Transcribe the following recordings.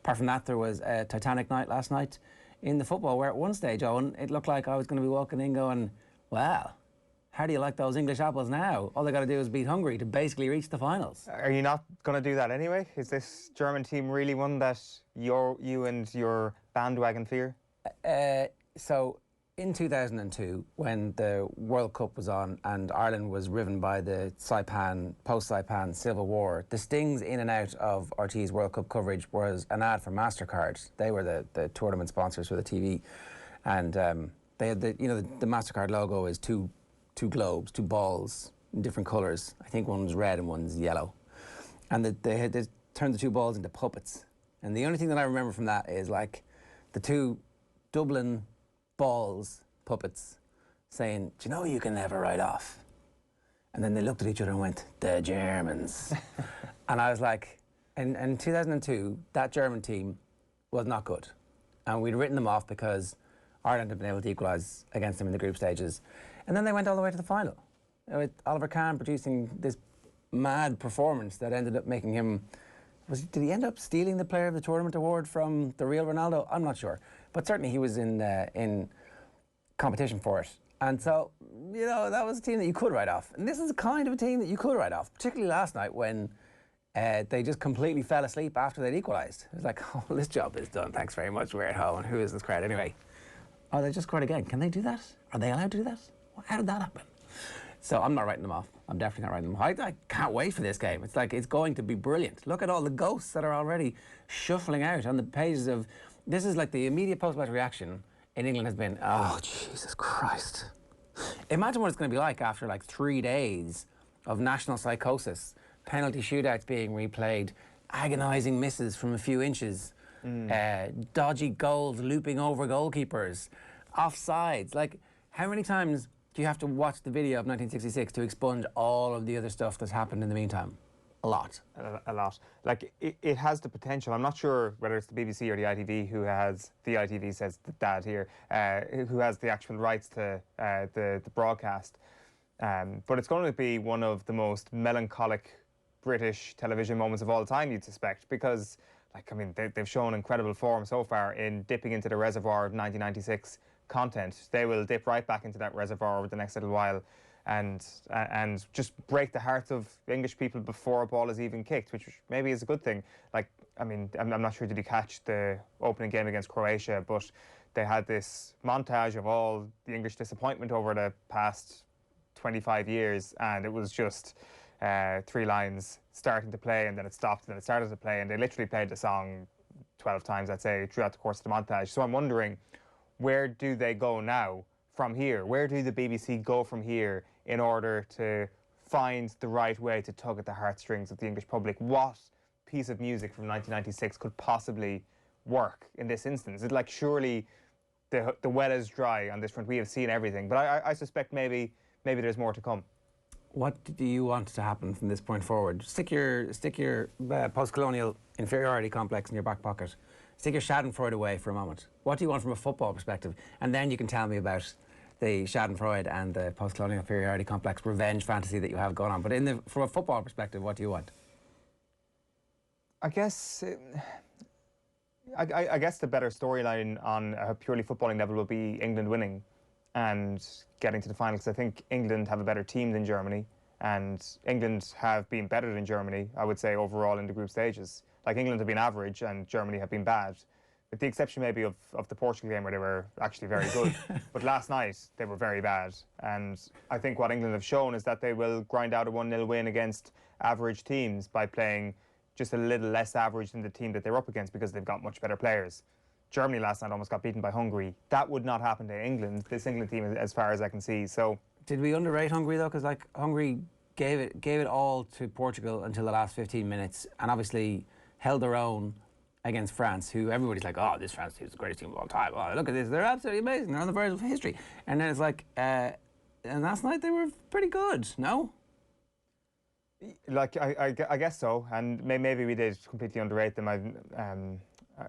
Apart from that, there was a Titanic night last night in the football, where at one stage, Owen, it looked like I was going to be walking in going, well, how do you like those English apples now? All they got to do is beat Hungary to basically reach the finals. Are you not going to do that anyway? Is this German team really one that you and your bandwagon fear? So in 2002, when the World Cup was on and Ireland was riven by the post-Saipan Civil War, the stings in and out of RT's World Cup coverage was an ad for MasterCard. They were the tournament sponsors for the TV, and they had the MasterCard logo is two globes, two balls in different colours. I think one was red and one's yellow, and they turned the two balls into puppets. And the only thing that I remember from that is like the two Dublin balls puppets saying, "Do you know you can never write off?" And then they looked at each other and went, "The Germans." And I was like, in 2002, that German team was not good, and we'd written them off because Ireland had been able to equalise against them in the group stages. And then they went all the way to the final, with Oliver Kahn producing this mad performance that ended up making him... Did he end up stealing the Player of the Tournament award from the real Ronaldo? I'm not sure. But certainly he was in competition for it. And so, that was a team that you could write off. And this is the kind of a team that you could write off, particularly last night when they just completely fell asleep after they'd equalised. It was like, oh, well, this job is done. Thanks very much. We're at home. And who is this crowd anyway? Oh, they just scored again. Can they do that? Are they allowed to do that? How did that happen? So I'm not writing them off. I'm definitely not writing them off. I can't wait for this game. It's like, it's going to be brilliant. Look at all the ghosts that are already shuffling out on the pages of... This is like the immediate post-match reaction in England has been, oh, Jesus Christ. Imagine what it's going to be like after like 3 days of national psychosis, penalty shootouts being replayed, agonising misses from a few inches, dodgy goals looping over goalkeepers, offsides. Like, how many times do you have to watch the video of 1966 to expunge all of the other stuff that's happened in the meantime? A lot. A lot. Like, it has the potential. I'm not sure whether it's the BBC or the ITV who has... The ITV says the dad here, who has the actual rights to the broadcast. But it's going to be one of the most melancholic British television moments of all time, you'd suspect, because, like, I mean, they've shown incredible form so far in dipping into the reservoir of 1996 content. They will dip right back into that reservoir over the next little while and just break the hearts of English people before a ball is even kicked, which maybe is a good thing. Like, I mean, I'm not sure did you catch the opening game against Croatia, but they had this montage of all the English disappointment over the past 25 years, and it was just 3 lines starting to play, and then it stopped, and then it started to play, and they literally played the song 12 times, I'd say, throughout the course of the montage. So I'm wondering, where do they go now from here? Where do the BBC go from here in order to find the right way to tug at the heartstrings of the English public? What piece of music from 1996 could possibly work in this instance? It's like, surely the well is dry on this front. We have seen everything, but I suspect maybe there's more to come. What do you want to happen from this point forward? Stick your post-colonial inferiority complex in your back pocket. Stick your Schadenfreude away for a moment. What do you want from a football perspective? And then you can tell me about the Schadenfreude and the post-colonial inferiority complex revenge fantasy that you have going on. But from a football perspective, what do you want? I guess... I guess the better storyline on a purely footballing level will be England winning and getting to the final, because I think England have a better team than Germany, and England have been better than Germany, I would say, overall in the group stages. Like, England have been average and Germany have been bad, with the exception maybe of the Portugal game where they were actually very good. But last night they were very bad, and I think what England have shown is that they will grind out a 1-0 win against average teams by playing just a little less average than the team that they're up against, because they've got much better players. Germany last night almost got beaten by Hungary. That would not happen to England, this England team, as far as I can see. So, did we underrate Hungary though? Because like, Hungary gave it all to Portugal until the last 15 minutes, and obviously held their own against France, who everybody's like, oh, this France team is the greatest team of all time. Oh, look at this, they're absolutely amazing. They're on the verge of history. And then it's like, and last night they were pretty good. No. Like, I guess so, and maybe we did completely underrate them.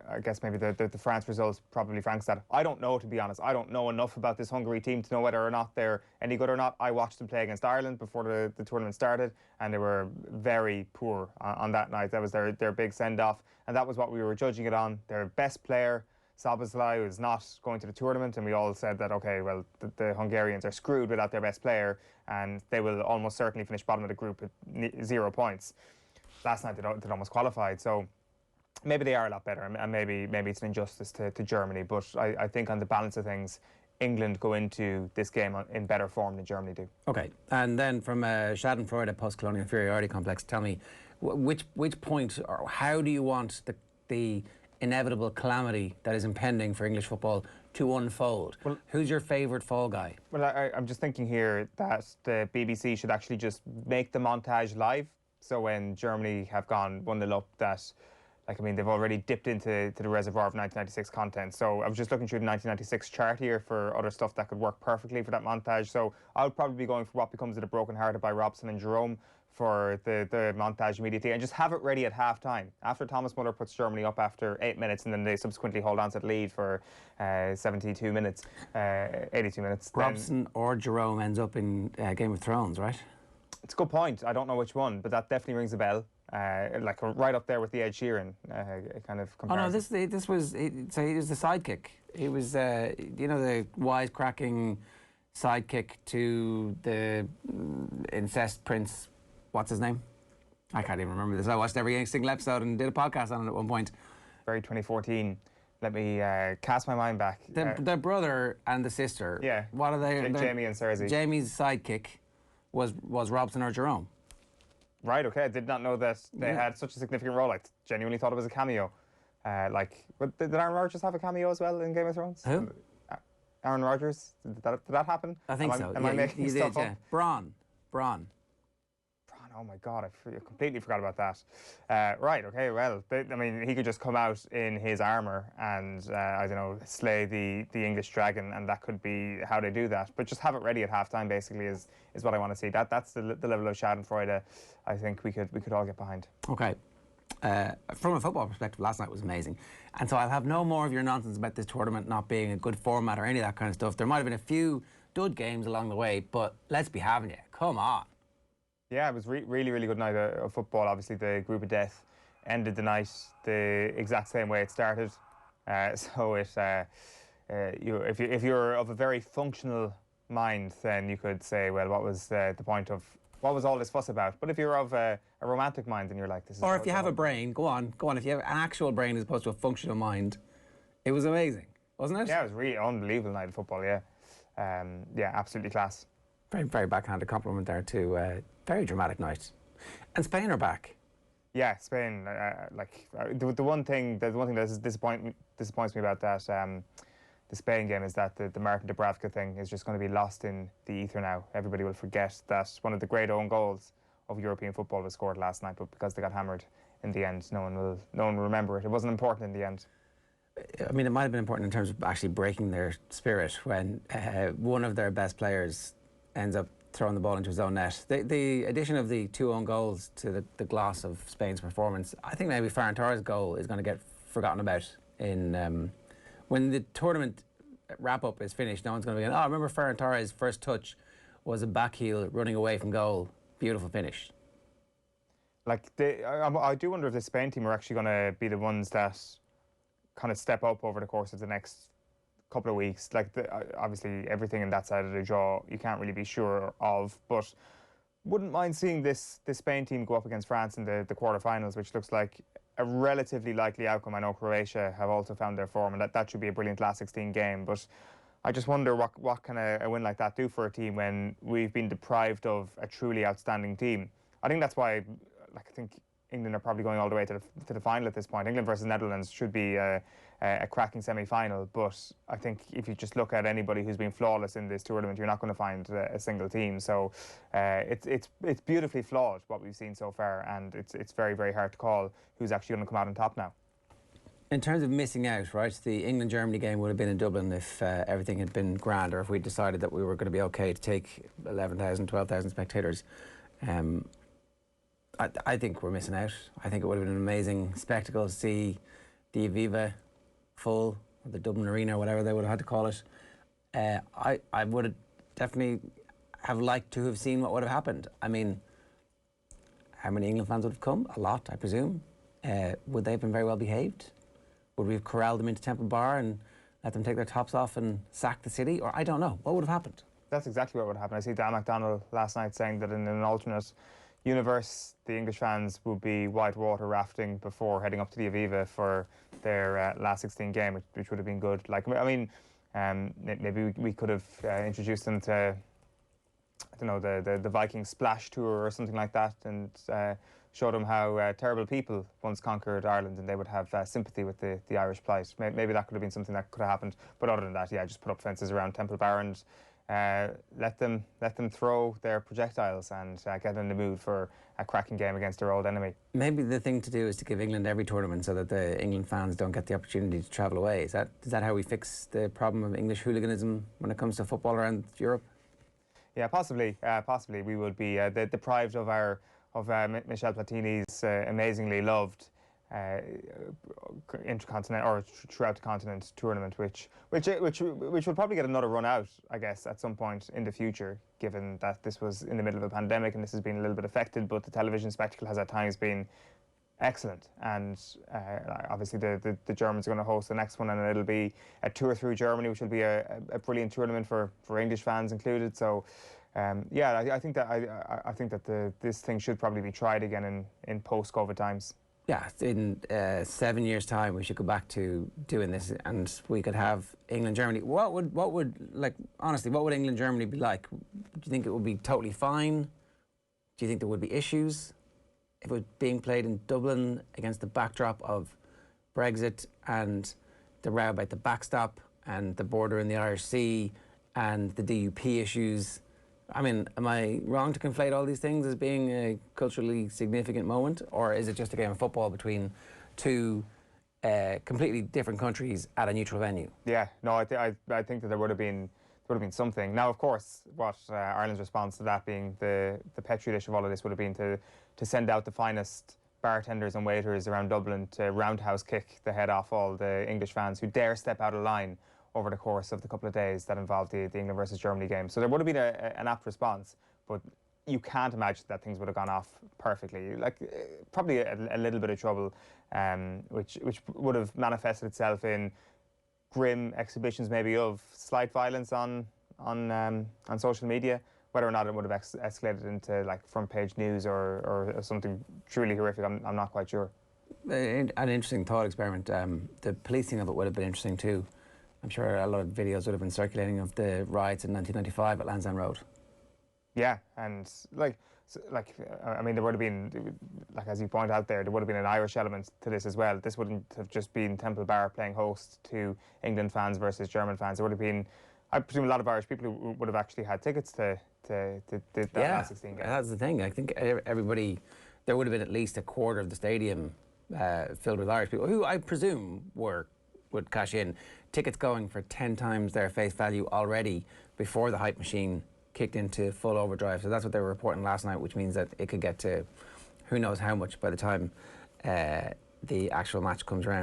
I guess maybe the France results probably franks that. I don't know, to be honest. I don't know enough about this Hungary team to know whether or not they're any good or not. I watched them play against Ireland before the tournament started, and they were very poor on that night. That was their big send-off, and that was what we were judging it on. Their best player, Szoboszlai, was not going to the tournament, and we all said that, okay, well, the Hungarians are screwed without their best player, and they will almost certainly finish bottom of the group at 0 points. Last night they'd almost qualified, so maybe they are a lot better, and maybe it's an injustice to Germany, but I think on the balance of things, England go into this game in better form than Germany do. Okay, and then from Schadenfreude, post-colonial inferiority complex, tell me, which point, or how do you want the inevitable calamity that is impending for English football to unfold? Well, who's your favourite fall guy? Well, I'm just thinking here that the BBC should actually just make the montage live, so when Germany have gone 1-0 up, that, like, I mean, they've already dipped into the reservoir of 1996 content. So I was just looking through the 1996 chart here for other stuff that could work perfectly for that montage. So I would probably be going for What Becomes of the Broken Hearted by Robson and Jerome for the montage immediately, and just have it ready at half-time. After Thomas Muller puts Germany up after 8 minutes, and then they subsequently hold on to the lead for 72 minutes, 82 minutes. Robson or Jerome ends up in Game of Thrones, right? It's a good point. I don't know which one, but that definitely rings a bell. Like right up there with the Ed Sheeran kind of comparison. Oh no, this was he was the sidekick. He was you know, the wisecracking sidekick to the incest prince. What's his name? I can't even remember this. I watched every single episode and did a podcast on it at one point. Very 2014. Let me cast my mind back. The brother and the sister. Yeah. What are they? Jamie and Cersei. Jamie's sidekick was Robson or Jerome. Right, okay. I did not know that they had such a significant role. I genuinely thought it was a cameo. Did Aaron Rodgers have a cameo as well in Game of Thrones? Who? Aaron Rodgers. Did that happen? I think so. Am I making stuff up? Braun. Oh my God, I completely forgot about that. Right, okay, well, I mean, he could just come out in his armour and, I don't know, slay the English dragon, and that could be how they do that. But just have it ready at half-time, basically, is what I want to see. That's the level of Schadenfreude I think we could all get behind. Okay. From a football perspective, last night was amazing. And so I'll have no more of your nonsense about this tournament not being a good format or any of that kind of stuff. There might have been a few dud games along the way, but let's be having you. Come on. Yeah, it was really, really good night of football. Obviously, the group of death ended the night the exact same way it started. So if you're of a very functional mind, then you could say, well, what was the point of, what was all this fuss about? But if you're of a romantic mind, then you're like, this is... Or if you have a brain, go on. If you have an actual brain as opposed to a functional mind, it was amazing, wasn't it? Yeah, it was really unbelievable night of football, yeah. Yeah, absolutely class. Very, very backhanded compliment there too. Very dramatic night. And Spain are back. Yeah, Spain. The one thing that disappoints me about that the Spain game is that the Martin Dubravka thing is just going to be lost in the ether now. Everybody will forget that one of the great own goals of European football was scored last night, but because they got hammered in the end, no one will remember it. It wasn't important in the end. I mean, it might have been important in terms of actually breaking their spirit when one of their best players ends up throwing the ball into his own net. The addition of the 2 own goals to the gloss of Spain's performance, I think maybe Ferran Torres' goal is going to get forgotten about in when the tournament wrap-up is finished. No one's going to be going, oh, remember Ferran Torres' first touch was a back heel running away from goal. Beautiful finish. Like, I do wonder if the Spain team are actually going to be the ones that kind of step up over the course of the next couple of weeks. Like, obviously everything in that side of the draw you can't really be sure of, but wouldn't mind seeing this Spain team go up against France in the quarterfinals, which looks like a relatively likely outcome. I know Croatia have also found their form, and that should be a brilliant last 16 game, but I just wonder what can a win like that do for a team when we've been deprived of a truly outstanding team. I think that's why, like, I think England are probably going all the way to the final at this point. England versus Netherlands should be a cracking semi-final, but I think if you just look at anybody who's been flawless in this tournament, you're not going to find a single team. So it's beautifully flawed, what we've seen so far, and it's very, very hard to call who's actually going to come out on top now. In terms of missing out, right, the England-Germany game would have been in Dublin if everything had been grand, or if we decided that we were going to be okay to take 11,000, 12,000 spectators. I think we're missing out. I think it would have been an amazing spectacle to see the Aviva full, or the Dublin Arena, or whatever they would have had to call it, I would have definitely have liked to have seen what would have happened. I mean, how many England fans would have come? A lot, I presume. Would they have been very well behaved? Would we have corralled them into Temple Bar and let them take their tops off and sack the city? Or I don't know. What would have happened? That's exactly what would happen. I see Dan McDonnell last night saying that in an alternate universe, the English fans would be whitewater rafting before heading up to the Aviva for their last 16 game, which would have been good. Like, I mean, maybe we could have introduced them to, I don't know, the Viking Splash Tour or something like that, and showed them how terrible people once conquered Ireland, and they would have sympathy with the Irish plight. Maybe that could have been something that could have happened. But other than that, yeah, just put up fences around Temple Bar and let them throw their projectiles and get in the mood for a cracking game against their old enemy. Maybe the thing to do is to give England every tournament so that the England fans don't get the opportunity to travel away. Is that how we fix the problem of English hooliganism when it comes to football around Europe? Yeah, possibly. Possibly we would be deprived of Michel Platini's amazingly loved intercontinental or throughout the continent tournament, which will probably get another run out, I guess, at some point in the future, given that this was in the middle of a pandemic and this has been a little bit affected. But the television spectacle has at times been excellent, and obviously the Germans are going to host the next one, and it'll be a tour through Germany, which will be a brilliant tournament for English fans included. So yeah, I think that this thing should probably be tried again in post-COVID times. Yeah, in 7 years' time, we should go back to doing this, and we could have England Germany. What would like honestly, what would England Germany be like? Do you think it would be totally fine? Do you think there would be issues if it was being played in Dublin against the backdrop of Brexit and the row about the backstop and the border in the Irish Sea and the DUP issues? I mean, am I wrong to conflate all these things as being a culturally significant moment, or is it just a game of football between two completely different countries at a neutral venue? Yeah, no, I think that there would have been something. Now, of course, what Ireland's response to that being the petri dish of all of this would have been to send out the finest bartenders and waiters around Dublin to roundhouse kick the head off all the English fans who dare step out of line over the course of the couple of days that involved the England versus Germany game. So there would have been an apt response, but you can't imagine that things would have gone off perfectly. Like probably a little bit of trouble, which would have manifested itself in grim exhibitions, maybe of slight violence on social media. Whether or not it would have escalated into like front page news or something truly horrific, I'm not quite sure. An interesting thought experiment. The policing of it would have been interesting too. I'm sure a lot of videos would have been circulating of the riots in 1995 at Lansdowne Road. Yeah, and I mean, there would have been, like as you point out there would have been an Irish element to this as well. This wouldn't have just been Temple Bar playing host to England fans versus German fans. There would have been, I presume, a lot of Irish people who would have actually had tickets to that last 16 game. That's the thing. I think everybody, there would have been at least a quarter of the stadium filled with Irish people, who I presume would cash in. Tickets going for 10 times their face value already before the hype machine kicked into full overdrive. So that's what they were reporting last night, which means that it could get to who knows how much by the time the actual match comes around.